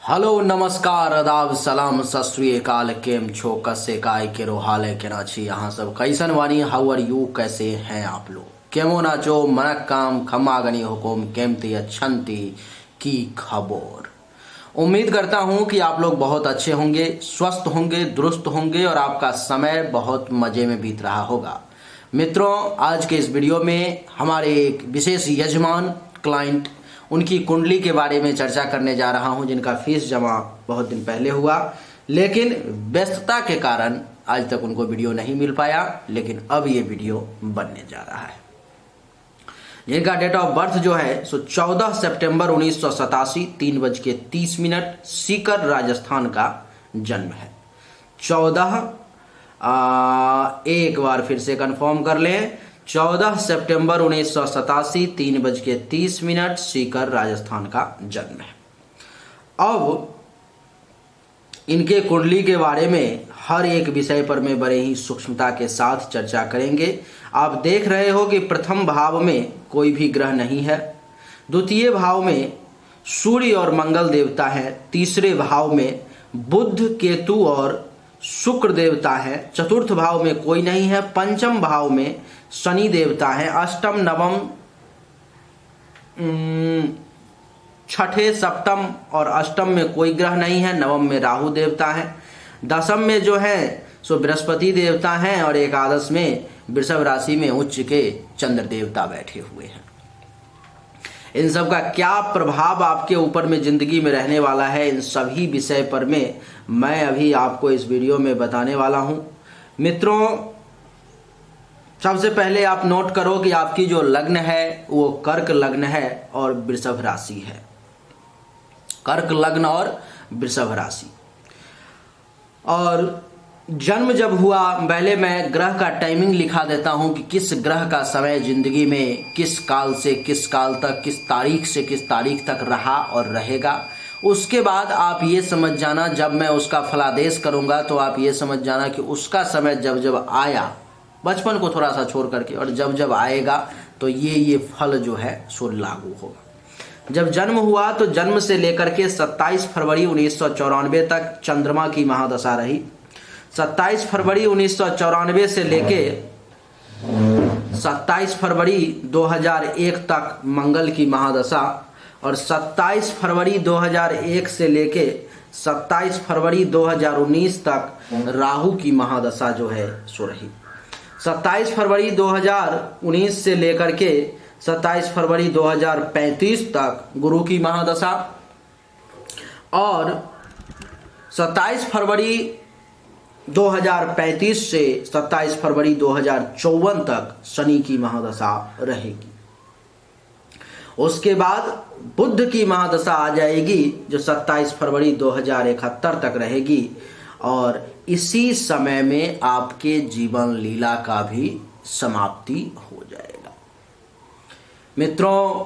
Hello नमस्कार आदाब सलाम सत श्री अकाल केम छो कसे काय केरो हाले केना छी यहाँ सब कैसन वानी हाउ आर यू कैसे हैं आप लोग केमो नाचो मनक काम खमागनी हुकुम केमती अच्छंती की खबर। उम्मीद करता हूँ कि आप लोग बहुत अच्छे होंगे, स्वस्थ होंगे, दुरुस्त होंगे और आपका समय बहुत मज़े में बीत रहा होगा। मित्रों, आज के इस वीडियो में हमारे एक विशेष यजमान क्लाइंट, उनकी कुंडली के बारे में चर्चा करने जा रहा हूं, जिनका फीस जमा बहुत दिन पहले हुआ, लेकिन व्यस्तता के कारण आज तक उनको वीडियो नहीं मिल पाया, लेकिन अब ये वीडियो बनने जा रहा है। जिनका डेट ऑफ बर्थ जो है सो 14 सितंबर 1987 3:30 सीकर राजस्थान का जन्म है। 14 एक बार फिर से कंफर्म कर लें, 14 सितंबर 1987 3:30 सीकर राजस्थान का जन्म है। अब इनके कुंडली के बारे में हर एक विषय पर मैं बड़े ही सूक्ष्मता के साथ चर्चा करेंगे। आप देख रहे हो कि प्रथम भाव में कोई भी ग्रह नहीं है, द्वितीय भाव में सूर्य और मंगल देवता है, तीसरे भाव में बुध, केतु और शुक्र देवता है, चतुर्थ भाव में कोई नहीं है, पंचम भाव में शनि देवता है, अष्टम नवम छठे सप्तम और अष्टम में कोई ग्रह नहीं है, नवम में राहु देवता है, दसम में जो है सो बृहस्पति देवता है और एकादश में वृषभ राशि में उच्च के चंद्र देवता बैठे हुए हैं। इन सब का क्या प्रभाव आपके ऊपर में जिंदगी में रहने वाला है, इन सभी विषय पर मैं अभी आपको इस वीडियो में बताने वाला हूं। मित्रों, सबसे पहले आप नोट करो कि आपकी जो लग्न है वो कर्क लग्न है और वृषभ राशि है। कर्क लग्न और वृषभ राशि। और जन्म जब हुआ, पहले मैं ग्रह का टाइमिंग लिखा देता हूं कि किस ग्रह का समय जिंदगी में किस काल से किस काल तक, किस तारीख से किस तारीख तक रहा और रहेगा। उसके बाद आप ये समझ जाना, जब मैं उसका फलादेश करूंगा तो आप ये समझ जाना कि उसका समय जब जब आया, बचपन को थोड़ा सा छोड़ करके, और जब जब आएगा तो ये फल जो है सो लागू होगा। जब जन्म हुआ तो जन्म से लेकर के 27 फरवरी 1994 तक चंद्रमा की महादशा रही। 27 फरवरी 1994 से लेके 27 फरवरी 2001 तक मंगल की महादशा और 27 फरवरी 2001 से लेके 27 फरवरी 2019 तक राहु की महादशा जो है सो रही। 27 फरवरी 2019 से लेकर के 27 फरवरी 2035 तक गुरु की महादशा और 27 फरवरी 2035 से 27 फरवरी 2054 तक शनि की महादशा रहेगी। उसके बाद बुध की महादशा आ जाएगी जो 27 फरवरी 2071 तक रहेगी और इसी समय में आपके जीवन लीला का भी समाप्ति हो जाएगा। मित्रों,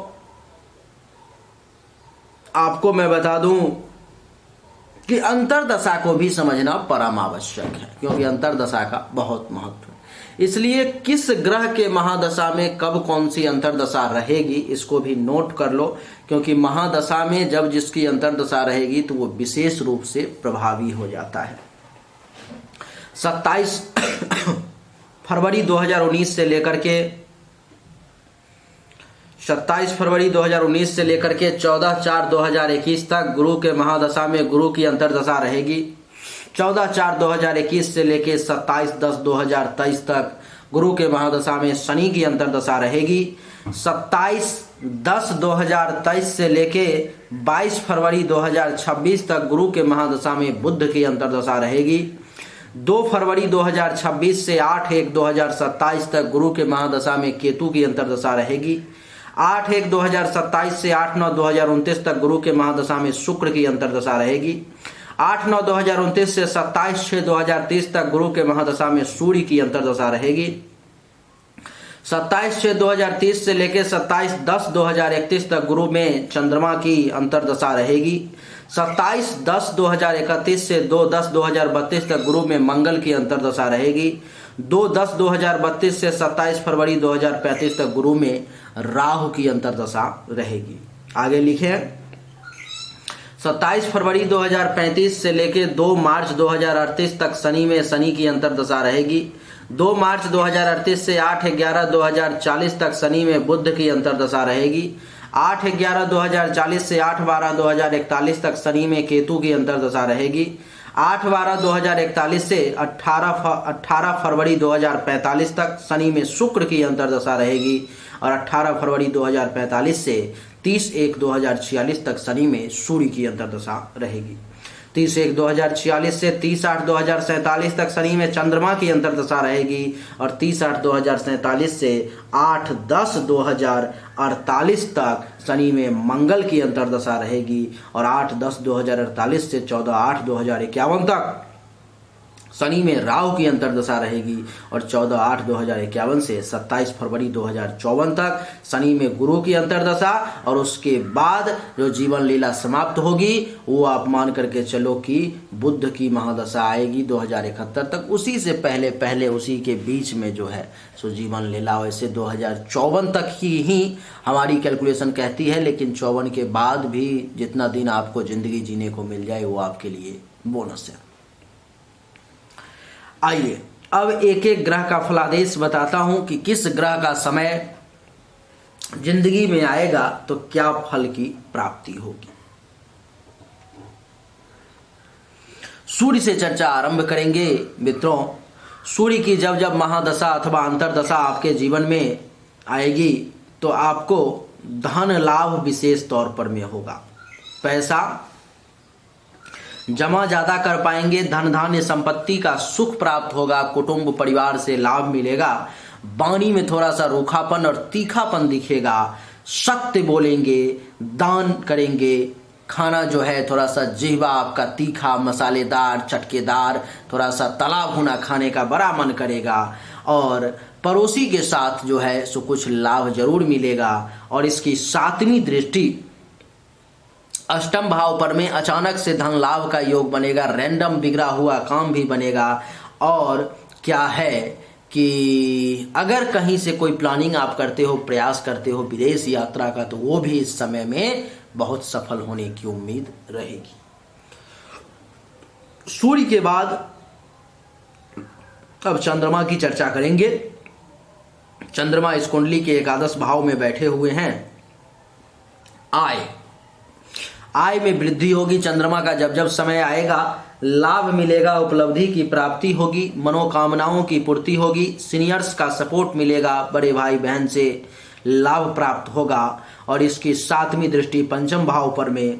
आपको मैं बता दूं कि अंतरदशा को भी समझना परम आवश्यक है, क्योंकि अंतरदशा का बहुत महत्व है। इसलिए किस ग्रह के महादशा में कब कौन सी अंतरदशा रहेगी इसको भी नोट कर लो, क्योंकि महादशा में जब जिसकी अंतरदशा रहेगी तो वो विशेष रूप से प्रभावी हो जाता है। 27 फरवरी 2019 से लेकर के 27 फरवरी 2019 से लेकर के 14/4/2021 तक गुरु के महादशा में गुरु की अंतरदशा रहेगी। 14/4/2021 से लेकर 27/10/2023 तक गुरु के महादशा में शनि की अंतरदशा रहेगी। 27/10/2023 से लेके 22 फरवरी 2026 तक गुरु के महादशा में बुध की अंतरदशा रहेगी। 2 फरवरी 2026 से 8/1/2027 तक गुरु के महादशा में केतु की अंतरदशा रहेगी। 8/1/2027 से 8/9/2029 तक गुरु के महादशा में शुक्र की अंतरदशा रहेगी। 8/9/2029 से 27/6/2030 तक गुरु के महादशा में सूर्य की अंतरदशा रहेगी। 27/6/2030 से लेकर 27/10/2031 तक गुरु में चंद्रमा की अंतरदशा रहेगी। 27/10/2031 से 2/10/2032 तक गुरु में मंगल की अंतरदशा रहेगी। 2/10/2032 से 27 फरवरी 2035 तक गुरु में राहु की अंतरदशा रहेगी। आगे लिखे 27 फरवरी 2035 से लेकर 2 मार्च 2038 तक शनि में शनि की अंतर्दशा रहेगी। 2 मार्च 2038 से 8/11/2040 तक शनि में बुध की अंतर्दशा रहेगी। 8/11/2040 से 8/12/2041 तक शनि में केतु की अंतर्दशा रहेगी। 8/12/2041 से 18 फरवरी 2045 तक शनि में शुक्र की अंतर्दशा रहेगी और 18 फरवरी 2045 से 30/1/2046 तक शनि में सूर्य की अंतर्दशा रहेगी। 30/1/2046 से 30/8/2047 तक शनि में चंद्रमा की अंतर्दशा रहेगी और 30/8/2047 से 8/10/2048 तक शनि में मंगल की अंतर्दशा रहेगी और 8/10/2048 से 14/8/2051 तक शनि में राहु की अंतर्दशा रहेगी और 14/8/2051 से 27 फरवरी 2054 तक शनि में गुरु की अंतर्दशा और उसके बाद जो जीवन लीला समाप्त होगी वो आप मान करके चलो कि बुध की महादशा आएगी 2071 तक। उसी से पहले पहले उसी के बीच में जो है सो जीवन लीला वैसे 2054 तक ही हमारी कैलकुलेशन कहती है, लेकिन 54 के बाद भी जितना दिन आपको जिंदगी जीने को मिल जाए वो आपके लिए बोनस है। आइए अब एक एक ग्रह का फलादेश बताता हूं कि किस ग्रह का समय जिंदगी में आएगा तो क्या फल की प्राप्ति होगी। सूर्य से चर्चा आरंभ करेंगे मित्रों। सूर्य की जब जब महादशा अथवा अंतरदशा आपके जीवन में आएगी तो आपको धन लाभ विशेष तौर पर में होगा। पैसा जमा ज्यादा कर पाएंगे, धन धान्य संपत्ति का सुख प्राप्त होगा, कुटुंब परिवार से लाभ मिलेगा, वाणी में थोड़ा सा रूखापन और तीखापन दिखेगा, सत्य बोलेंगे, दान करेंगे, खाना जो है थोड़ा सा जिह्वा आपका तीखा मसालेदार चटकेदार थोड़ा सा तला भुना खाने का बड़ा मन करेगा और पड़ोसी के साथ जो है सो कुछ लाभ जरूर मिलेगा। और इसकी 7वीं दृष्टि अष्टम भाव पर में अचानक से धन लाभ का योग बनेगा, रैंडम बिगड़ा हुआ काम भी बनेगा। और क्या है कि अगर कहीं से कोई प्लानिंग आप करते हो, प्रयास करते हो विदेश यात्रा का, तो वो भी इस समय में बहुत सफल होने की उम्मीद रहेगी। सूर्य के बाद अब चंद्रमा की चर्चा करेंगे। चंद्रमा इस कुंडली के एकादश भाव में बैठे हुए हैं। आय में वृद्धि होगी। चंद्रमा का जब जब समय आएगा लाभ मिलेगा, उपलब्धि की प्राप्ति होगी, मनोकामनाओं की पूर्ति होगी, सीनियर्स का सपोर्ट मिलेगा, बड़े भाई बहन से लाभ प्राप्त होगा। और इसकी 7वीं दृष्टि पंचम भाव पर में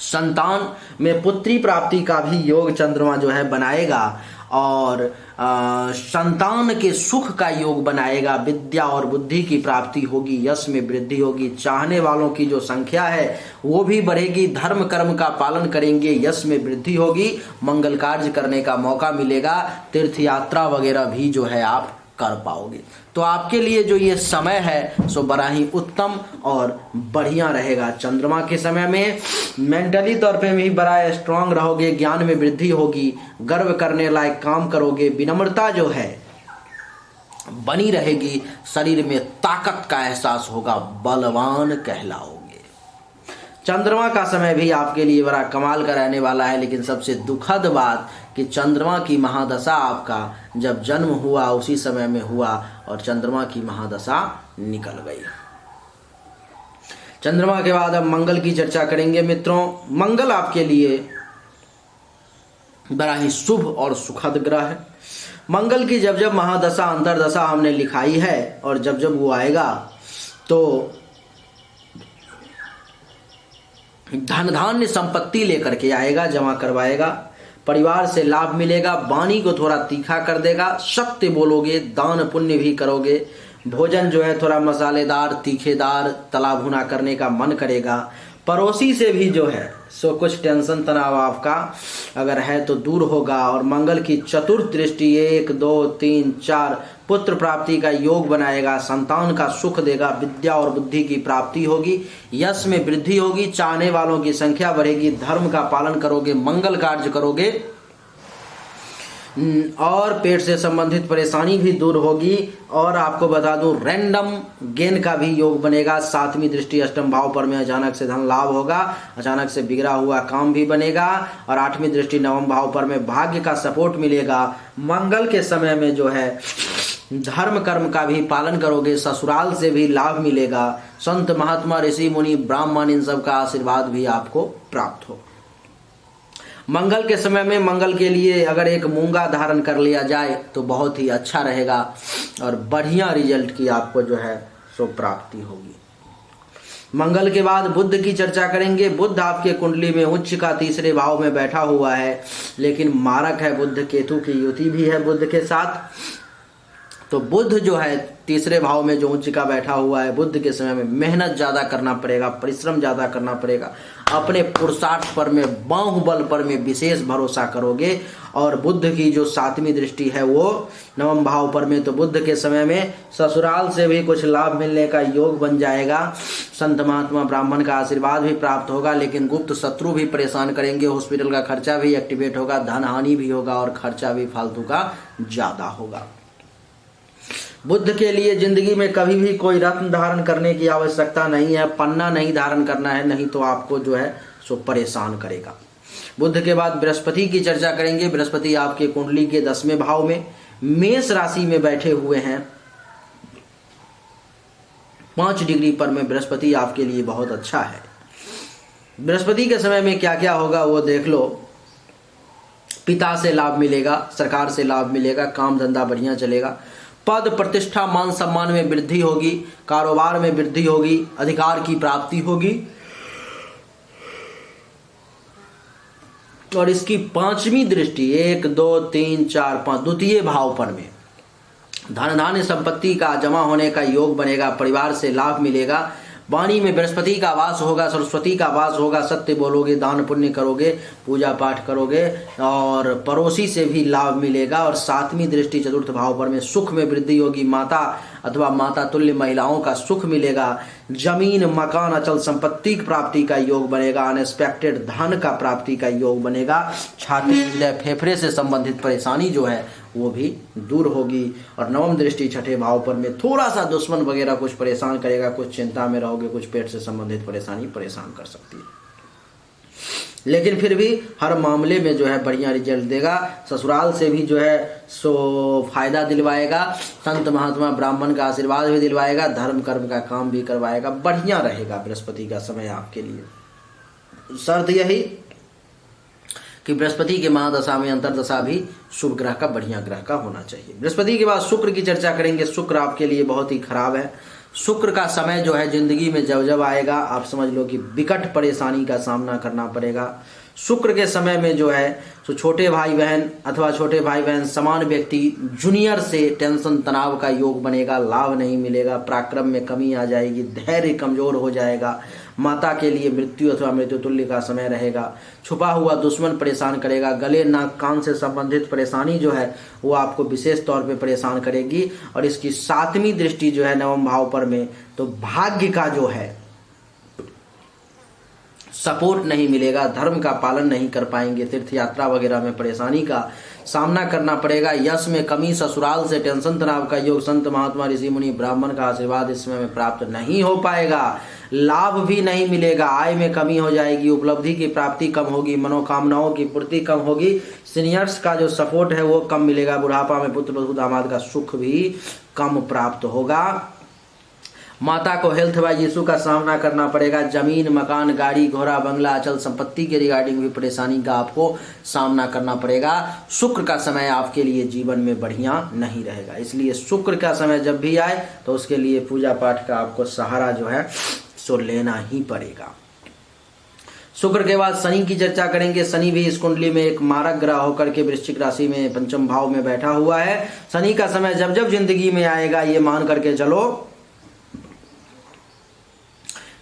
संतान में पुत्री प्राप्ति का भी योग चंद्रमा जो है बनाएगा और संतान के सुख का योग बनाएगा। विद्या और बुद्धि की प्राप्ति होगी, यश में वृद्धि होगी, चाहने वालों की जो संख्या है वो भी बढ़ेगी, धर्म कर्म का पालन करेंगे, यश में वृद्धि होगी, मंगल कार्य करने का मौका मिलेगा, तीर्थ यात्रा वगैरह भी जो है आप कर पाओगे। तो आपके लिए जो ये समय है सो बड़ा ही उत्तम और बढ़िया रहेगा। चंद्रमा के समय में मेंटली तौर पे भी बड़ा स्ट्रांग रहोगे, ज्ञान में वृद्धि होगी, गर्व करने लायक काम करोगे, विनम्रता जो है बनी रहेगी, शरीर में ताकत का एहसास होगा, बलवान कहलाओगे। चंद्रमा का समय भी आपके लिए बड़ा कमाल का रहने वाला है। लेकिन सबसे दुखद बात कि चंद्रमा की महादशा आपका जब जन्म हुआ उसी समय में हुआ और चंद्रमा की महादशा निकल गई। चंद्रमा के बाद अब मंगल की चर्चा करेंगे मित्रों। मंगल आपके लिए बड़ा ही शुभ और सुखद ग्रह है। मंगल की जब जब महादशा अंतरदशा हमने लिखाई है और जब जब वो आएगा तो धन धान्य संपत्ति लेकर के आएगा, जमा करवाएगा, परिवार से लाभ मिलेगा, वाणी को थोड़ा तीखा कर देगा, सत्य बोलोगे, दान पुण्य भी करोगे, भोजन जो है थोड़ा मसालेदार तीखेदार तला भुना करने का मन करेगा, पड़ोसी से भी जो है सो कुछ टेंशन तनाव आपका अगर है तो दूर होगा। और मंगल की चतुर्थ दृष्टि 1 2 3 4 पुत्र प्राप्ति का योग बनाएगा, संतान का सुख देगा, विद्या और बुद्धि की प्राप्ति होगी, यश में वृद्धि होगी, चाहने वालों की संख्या बढ़ेगी, धर्म का पालन करोगे, मंगल कार्य करोगे, और पेट से संबंधित परेशानी भी दूर होगी। और आपको बता दूं रैंडम गेन का भी योग बनेगा। 7वीं दृष्टि अष्टम भाव पर में अचानक से धन लाभ होगा, अचानक से बिगड़ा हुआ काम भी बनेगा। और 8वीं दृष्टि नवम भाव पर में भाग्य का सपोर्ट मिलेगा। मंगल के समय में जो है धर्म कर्म का भी पालन करोगे, ससुराल से भी लाभ मिलेगा। संत महात्मा ऋषि मुनि ब्राह्मण इन सब का आशीर्वाद भी आपको प्राप्त हो। मंगल के समय में मंगल के लिए अगर एक मूंगा धारण कर लिया जाए तो बहुत ही अच्छा रहेगा और बढ़िया रिजल्ट की आपको जो है सो प्राप्ति होगी। मंगल के बाद बुध की चर्चा करेंगे। बुध आपके कुंडली में उच्च का 3रे भाव में बैठा हुआ है, लेकिन मारक है। बुध केतु की युति भी है बुध के साथ। तो बुध जो है 3रे भाव में जो उच्च का बैठा हुआ है, बुध के समय में मेहनत ज़्यादा करना पड़ेगा, परिश्रम ज़्यादा करना पड़ेगा। अपने पुरुषार्थ पर में, बाहुबल पर में विशेष भरोसा करोगे। और बुध की जो 7वीं दृष्टि है वो नवम भाव पर में, तो बुध के समय में ससुराल से भी कुछ लाभ मिलने का योग बन जाएगा। संत महात्मा ब्राह्मण का आशीर्वाद भी प्राप्त होगा, लेकिन गुप्त शत्रु भी परेशान करेंगे। हॉस्पिटल का खर्चा भी एक्टिवेट होगा, धन हानि भी होगा और खर्चा भी फालतू का ज़्यादा होगा। बुध के लिए जिंदगी में कभी भी कोई रत्न धारण करने की आवश्यकता नहीं है, पन्ना नहीं धारण करना है, नहीं तो आपको जो है सो परेशान करेगा। बुध के बाद बृहस्पति की चर्चा करेंगे। बृहस्पति आपके कुंडली के 10वें भाव में मेष राशि में बैठे हुए हैं। 5 डिग्री पर में बृहस्पति आपके लिए बहुत अच्छा है। बृहस्पति के समय में क्या क्या होगा वो देख लो। पिता से लाभ मिलेगा, सरकार से लाभ मिलेगा, काम धंधा बढ़िया चलेगा, पद प्रतिष्ठा मान सम्मान में वृद्धि होगी, कारोबार में वृद्धि होगी, अधिकार की प्राप्ति होगी। और इसकी 5वीं दृष्टि 1 2 3 4 5 द्वितीय भाव पर में धन धान्य संपत्ति का जमा होने का योग बनेगा, परिवार से लाभ मिलेगा। वाणी में बृहस्पति का वास होगा, सरस्वती का वास होगा, सत्य बोलोगे, दान पुण्य करोगे, पूजा पाठ करोगे और पड़ोसी से भी लाभ मिलेगा। और 7वीं दृष्टि 4th भाव पर में सुख में वृद्धि होगी, माता अथवा माता तुल्य महिलाओं का सुख मिलेगा। जमीन मकान अचल संपत्ति की प्राप्ति का योग बनेगा, अनएक्सपेक्टेड धन का प्राप्ति का योग बनेगा। छाती हृदय फेफड़े से संबंधित परेशानी जो है वो भी दूर होगी। और 9वीं दृष्टि 6ठे भाव पर में थोड़ा सा दुश्मन वगैरह कुछ परेशान करेगा, कुछ चिंता में रहोगे, कुछ पेट से संबंधित परेशानी परेशान कर सकती है, लेकिन फिर भी हर मामले में जो है बढ़िया रिजल्ट देगा। ससुराल से भी जो है सो फायदा दिलवाएगा, संत महात्मा ब्राह्मण का आशीर्वाद भी दिलवाएगा, धर्म कर्म का काम भी करवाएगा। बढ़िया रहेगा बृहस्पति का समय आपके लिए। शर्त यही कि बृहस्पति के महादशा में अंतरदशा भी शुभ ग्रह का, बढ़िया ग्रह का होना चाहिए। बृहस्पति के बाद शुक्र की चर्चा करेंगे। शुक्र आपके लिए बहुत ही खराब है। शुक्र का समय जो है जिंदगी में जब जब आएगा आप समझ लो कि विकट परेशानी का सामना करना पड़ेगा। शुक्र के समय में जो है तो छोटे भाई बहन अथवा छोटे भाई बहन समान व्यक्ति जूनियर से टेंशन तनाव का योग बनेगा, लाभ नहीं मिलेगा, पराक्रम में कमी आ जाएगी, धैर्य कमजोर हो जाएगा। माता के लिए मृत्यु अथवा मृत्यु तुल्य का समय रहेगा। छुपा हुआ दुश्मन परेशान करेगा। गले नाक कान से संबंधित परेशानी जो है वो आपको विशेष तौर पे परेशान करेगी। और इसकी 7वीं दृष्टि जो है 9वें भाव पर में, तो भाग्य का जो है सपोर्ट नहीं मिलेगा, धर्म का पालन नहीं कर पाएंगे, तीर्थ यात्रा वगैरह में परेशानी का सामना करना पड़ेगा। यश में कमी, ससुराल से टेंशन तनाव का योग, संत महात्मा ऋषि मुनि ब्राह्मण का आशीर्वाद इस समय में प्राप्त नहीं हो पाएगा, लाभ भी नहीं मिलेगा, आय में कमी हो जाएगी, उपलब्धि की प्राप्ति कम होगी, मनोकामनाओं की पूर्ति कम होगी, सीनियर्स का जो सपोर्ट है वो कम मिलेगा, बुढ़ापा में पुत्र बधू दामाद का सुख भी कम प्राप्त होगा। माता को हेल्थ वाइज इशू का सामना करना पड़ेगा। जमीन मकान गाड़ी घोड़ा बंगला अचल संपत्ति के रिगार्डिंग भी परेशानी का आपको सामना करना पड़ेगा। शुक्र का समय आपके लिए जीवन में बढ़िया नहीं रहेगा, इसलिए शुक्र का समय जब भी आए तो उसके लिए पूजा पाठ का आपको सहारा जो है सो लेना ही पड़ेगा। शुक्र के बाद शनि की चर्चा करेंगे। शनि भी इस कुंडली में एक मारक ग्रह होकर के वृश्चिक राशि में 5म भाव में बैठा हुआ है। शनि का समय जब जब जिंदगी में आएगा ये मान करके चलो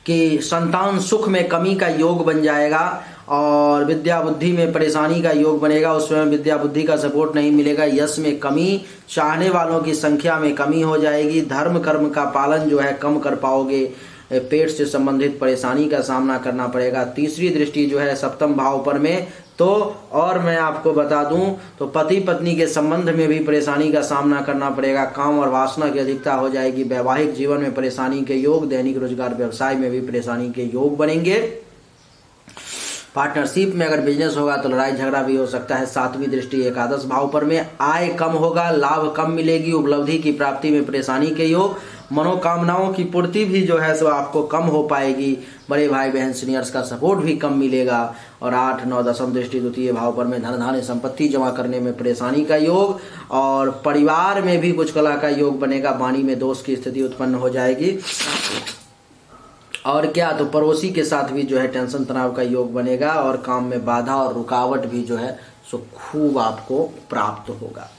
कि संतान सुख में कमी का योग बन जाएगा और विद्या बुद्धि में परेशानी का योग बनेगा। उसमें विद्या बुद्धि का सपोर्ट नहीं मिलेगा, यश में कमी, चाहने वालों की संख्या में कमी हो जाएगी, धर्म कर्म का पालन जो है कम कर पाओगे, पेट से संबंधित परेशानी का सामना करना पड़ेगा। तीसरी दृष्टि जो है सप्तम भाव पर में, तो और मैं आपको बता दूं तो पति पत्नी के संबंध में भी परेशानी का सामना करना पड़ेगा। काम और वासना की अधिकता हो जाएगी। वैवाहिक जीवन में परेशानी के योग, दैनिक रोजगार व्यवसाय में भी परेशानी के योग बनेंगे। पार्टनरशिप में अगर बिजनेस होगा तो लड़ाई झगड़ा भी हो सकता है। सातवीं दृष्टि एकादश भाव पर में, आय कम होगा, लाभ कम मिलेगी, उपलब्धि की प्राप्ति में परेशानी के योग, मनोकामनाओं की पूर्ति भी जो है सो आपको कम हो पाएगी। बड़े भाई बहन सीनियर्स का सपोर्ट भी कम मिलेगा। और 8, 9, 10वीं दृष्टि द्वितीय भाव पर में, धन धान्य संपत्ति जमा करने में परेशानी का योग और परिवार में भी कुछ कला का योग बनेगा। वाणी में दोष की स्थिति उत्पन्न हो जाएगी। और क्या, तो पड़ोसी के साथ भी जो है टेंशन तनाव का योग बनेगा और काम में बाधा और रुकावट भी जो है सो खूब आपको प्राप्त होगा।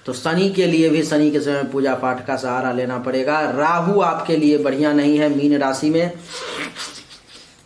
तो शनि के लिए भी शनि के समय पूजा पाठ का सहारा लेना पड़ेगा। राहु आपके लिए बढ़िया नहीं है। मीन राशि में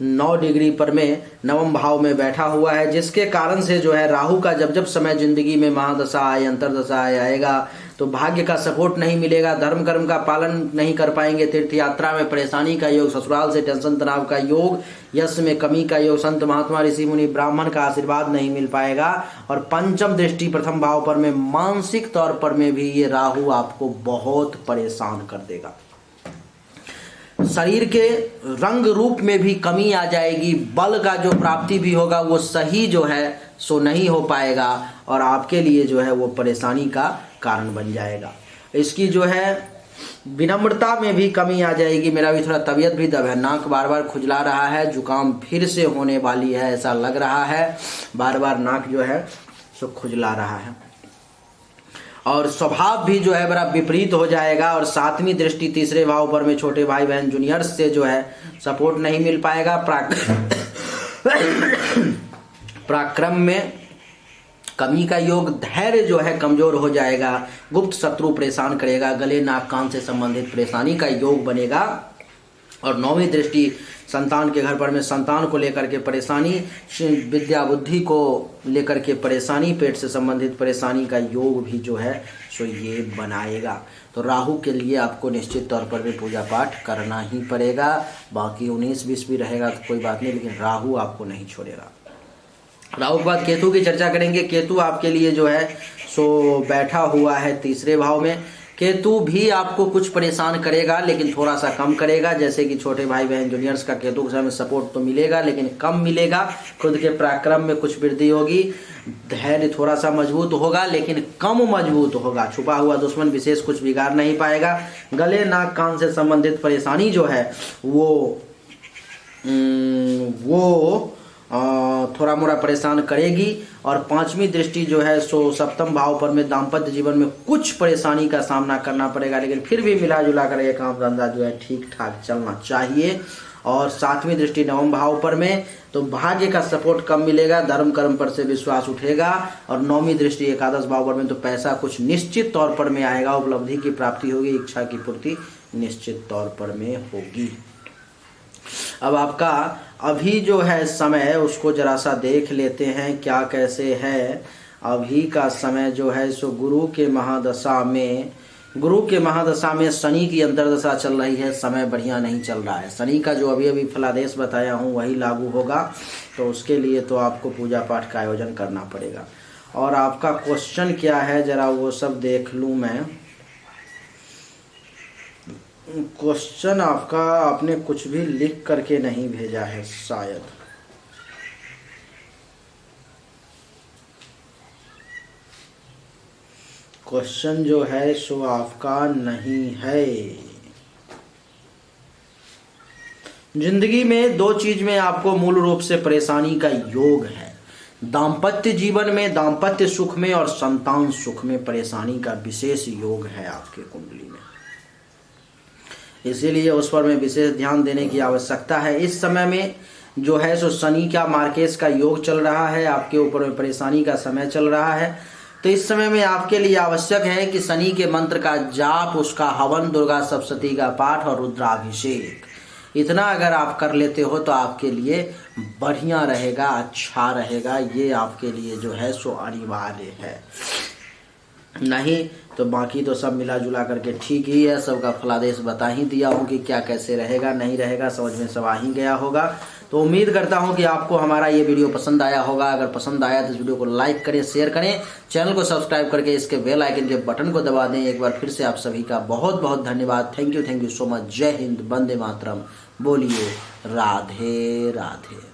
9 डिग्री पर में नवम भाव में बैठा हुआ है, जिसके कारण से जो है राहु का जब जब समय जिंदगी में महादशा आए, अंतरदशा आएगा तो भाग्य का सपोर्ट नहीं मिलेगा। धर्म कर्म का पालन नहीं कर पाएंगे। तीर्थ यात्रा में परेशानी का योग, ससुराल से टेंशन तनाव का योग, यश में कमी का योग, संत महात्मा ऋषि मुनि ब्राह्मण का आशीर्वाद नहीं मिल पाएगा। और पंचम दृष्टि प्रथम भाव पर में, मानसिक तौर पर में भी ये राहु आपको बहुत परेशान कर देगा। शरीर के रंग रूप में भी कमी आ जाएगी। बल का जो प्राप्ति भी होगा वो सही जो है सो नहीं हो पाएगा और आपके लिए जो है वो परेशानी का कारण बन जाएगा। इसकी जो है विनम्रता में भी कमी आ जाएगी। मेरा भी थोड़ा तबीयत भी दब है, नाक बार बार खुजला रहा है, जुकाम फिर से होने वाली है ऐसा लग रहा है। बार बार नाक जो है सो खुजला रहा है और स्वभाव भी जो है बड़ा विपरीत हो जाएगा। और 7वीं दृष्टि तीसरे भाव पर में, छोटे भाई बहन जूनियर्स से जो है सपोर्ट नहीं मिल पाएगा। पराक्रम में कमी का योग, धैर्य जो है कमजोर हो जाएगा। गुप्त शत्रु परेशान करेगा। गले नाक कान से संबंधित परेशानी का योग बनेगा। और 9वीं दृष्टि संतान के घर पर में, संतान को लेकर के परेशानी, विद्या बुद्धि को लेकर के परेशानी, पेट से संबंधित परेशानी का योग भी जो है सो ये बनाएगा। तो राहु के लिए आपको निश्चित तौर पर भी पूजा पाठ करना ही पड़ेगा। बाकी 19-20 भी रहेगा तो कोई बात नहीं, लेकिन राहु आपको नहीं छोड़ेगा। राहु के बाद केतु की चर्चा करेंगे। केतु आपके लिए जो है सो बैठा हुआ है तीसरे भाव में। केतु भी आपको कुछ परेशान करेगा लेकिन थोड़ा सा कम करेगा। जैसे कि छोटे भाई बहन जूनियर्स का केतु के समय सपोर्ट तो मिलेगा लेकिन कम मिलेगा। खुद के पराक्रम में कुछ वृद्धि होगी। धैर्य थोड़ा सा मजबूत होगा लेकिन कम मजबूत होगा। छुपा हुआ दुश्मन विशेष कुछ बिगाड़ नहीं पाएगा। गले नाक कान से संबंधित परेशानी जो है वो थोड़ा मोड़ा परेशान करेगी। और 5वीं दृष्टि जो है सो सप्तम भाव पर में, दाम्पत्य जीवन में कुछ परेशानी का सामना करना पड़ेगा लेकिन फिर भी मिला जुला कर ये काम धंधा जो है ठीक ठाक चलना चाहिए। और 7वीं दृष्टि नवम भाव पर में, तो भाग्य का सपोर्ट कम मिलेगा। धर्म कर्म पर से विश्वास उठेगा। और 9वीं दृष्टि एकादश भाव पर में, तो पैसा कुछ निश्चित तौर पर में आएगा। उपलब्धि की प्राप्ति होगी। इच्छा की पूर्ति निश्चित तौर पर में होगी। अब आपका अभी जो है समय उसको जरा सा देख लेते हैं क्या कैसे है। अभी का समय जो है सो गुरु के महादशा में शनि की अंतरदशा चल रही है। समय बढ़िया नहीं चल रहा है। शनि का जो अभी अभी फलादेश बताया हूँ वही लागू होगा। तो उसके लिए तो आपको पूजा पाठ का आयोजन करना पड़ेगा। और आपका क्वेश्चन क्या है जरा वो सब देख लूँ मैं। क्वेश्चन आपका आपने कुछ भी लिख करके नहीं भेजा है शायद। क्वेश्चन जो है सो आपका नहीं है। जिंदगी में 2 चीज में आपको मूल रूप से परेशानी का योग है। दाम्पत्य जीवन में, दाम्पत्य सुख में और संतान सुख में परेशानी का विशेष योग है आपके कुंडली में। इसीलिए उस पर में विशेष ध्यान देने की आवश्यकता है। इस समय में जो है सो शनि का मार्केश का योग चल रहा है। आपके ऊपर में परेशानी का समय चल रहा है। तो इस समय में आपके लिए आवश्यक है कि शनि के मंत्र का जाप, उसका हवन, दुर्गा सप्तशती का पाठ और रुद्राभिषेक, इतना अगर आप कर लेते हो तो आपके लिए बढ़िया रहेगा, अच्छा रहेगा। ये आपके लिए जो है सो अनिवार्य है। नहीं तो बाकी तो सब मिला जुला करके ठीक ही है। सबका फलादेश बता ही दिया हूँ कि क्या कैसे रहेगा नहीं रहेगा, समझ में सब आ ही गया होगा। तो उम्मीद करता हूँ कि आपको हमारा ये वीडियो पसंद आया होगा। अगर पसंद आया तो इस वीडियो को लाइक करें, शेयर करें, चैनल को सब्सक्राइब करके इसके बेल आइकन के बटन को दबा दें। एक बार फिर से आप सभी का बहुत बहुत धन्यवाद। Thank you so much. जय हिंद, वंदे मातरम। बोलिए राधे राधे।